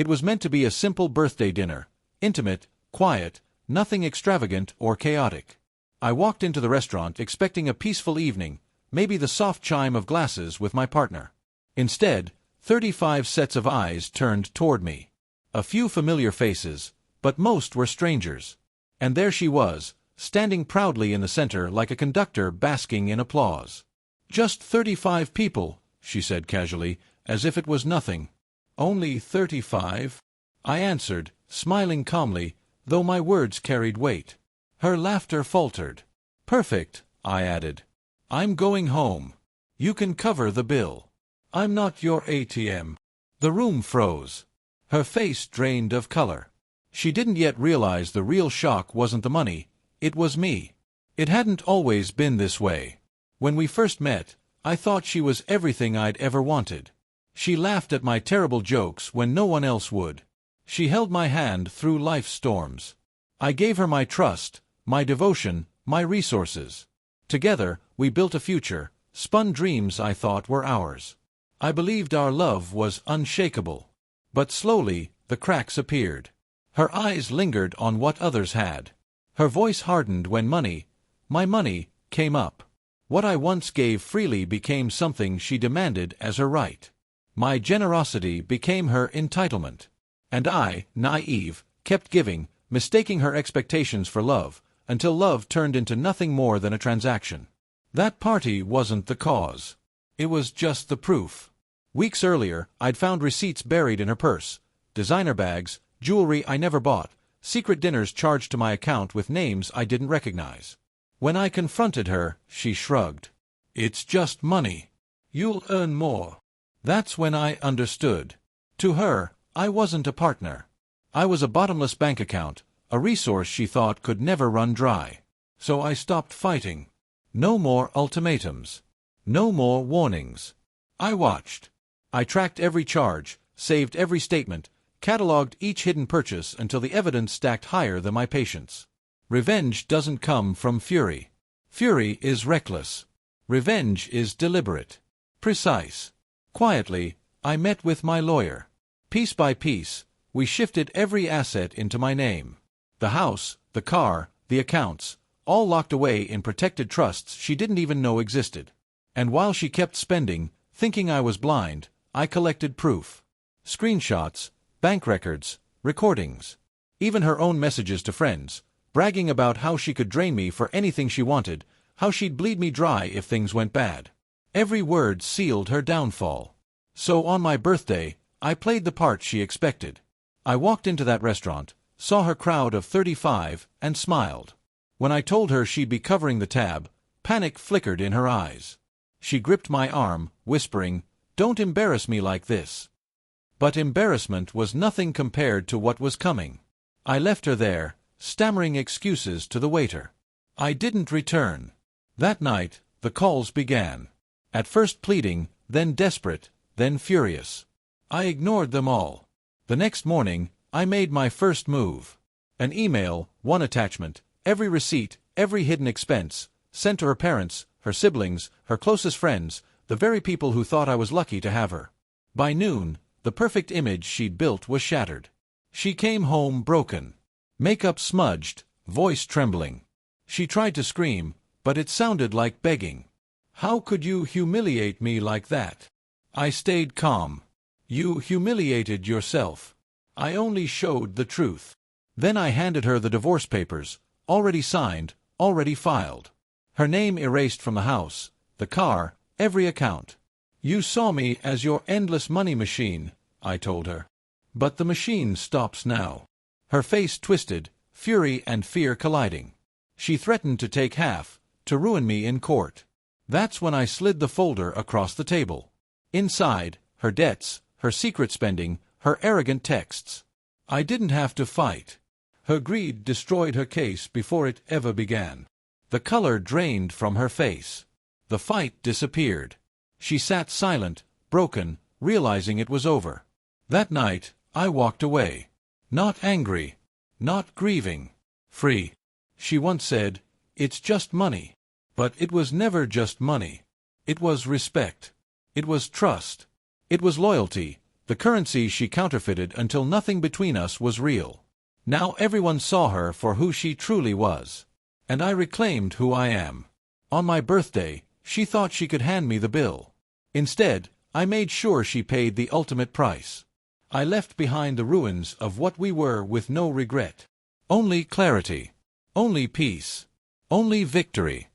It was meant to be a simple birthday dinner, intimate, quiet, nothing extravagant or chaotic. I walked into the restaurant expecting a peaceful evening, maybe the soft chime of glasses with my partner. Instead, 35 sets of eyes turned toward me. A few familiar faces, but most were strangers. And there she was, standing proudly in the center like a conductor basking in applause. "Just 35 people," she said casually, as if it was nothing. "Only 35?" I answered, smiling calmly, though my words carried weight. Her laughter faltered. "Perfect," I added. "I'm going home. You can cover the bill. I'm not your ATM." The room froze. Her face drained of color. She didn't yet realize the real shock wasn't the money, it was me. It hadn't always been this way. When we first met, I thought she was everything I'd ever wanted. She laughed at my terrible jokes when no one else would. She held my hand through life's storms. I gave her my trust, my devotion, my resources. Together, we built a future, spun dreams I thought were ours. I believed our love was unshakable. But slowly, the cracks appeared. Her eyes lingered on what others had. Her voice hardened when my money, came up. What I once gave freely became something she demanded as her right. My generosity became her entitlement. And I, naive, kept giving, mistaking her expectations for love, until love turned into nothing more than a transaction. That party wasn't the cause. It was just the proof. Weeks earlier, I'd found receipts buried in her purse, designer bags, jewelry I never bought, secret dinners charged to my account with names I didn't recognize. When I confronted her, she shrugged. "It's just money. You'll earn more." That's when I understood. To her, I wasn't a partner. I was a bottomless bank account, a resource she thought could never run dry. So I stopped fighting. No more ultimatums. No more warnings. I watched. I tracked every charge, saved every statement, cataloged each hidden purchase until the evidence stacked higher than my patience. Revenge doesn't come from fury. Fury is reckless. Revenge is deliberate. Precise. Quietly, I met with my lawyer. Piece by piece, we shifted every asset into my name. The house, the car, the accounts, all locked away in protected trusts she didn't even know existed. And while she kept spending, thinking I was blind, I collected proof. Screenshots, bank records, recordings. Even her own messages to friends, bragging about how she could drain me for anything she wanted, how she'd bleed me dry if things went bad. Every word sealed her downfall. So on my birthday, I played the part she expected. I walked into that restaurant, saw her crowd of 35, and smiled. When I told her she'd be covering the tab, panic flickered in her eyes. She gripped my arm, whispering, "Don't embarrass me like this." But embarrassment was nothing compared to what was coming. I left her there, stammering excuses to the waiter. I didn't return. That night, the calls began. At first pleading, then desperate, then furious. I ignored them all. The next morning, I made my first move. An email, one attachment, every receipt, every hidden expense, sent to her parents, her siblings, her closest friends, the very people who thought I was lucky to have her. By noon, the perfect image she'd built was shattered. She came home broken. Makeup smudged, voice trembling. She tried to scream, but it sounded like begging. "How could you humiliate me like that?" I stayed calm. "You humiliated yourself. I only showed the truth." Then I handed her the divorce papers, already signed, already filed. Her name erased from the house, the car, every account. "You saw me as your endless money machine," I told her. "But the machine stops now." Her face twisted, fury and fear colliding. She threatened to take half, to ruin me in court. That's when I slid the folder across the table. Inside, her debts, her secret spending, her arrogant texts. I didn't have to fight. Her greed destroyed her case before it ever began. The color drained from her face. The fight disappeared. She sat silent, broken, realizing it was over. That night, I walked away. Not angry. Not grieving. Free. She once said, "It's just money." But it was never just money. It was respect. It was trust. It was loyalty, The currency she counterfeited until nothing between us was real. Now everyone saw her for who she truly was. And I reclaimed who I am. On my birthday, she thought she could hand me the bill. Instead, I made sure she paid the ultimate price. I left behind the ruins of what we were with no regret. Only clarity. Only peace. Only victory.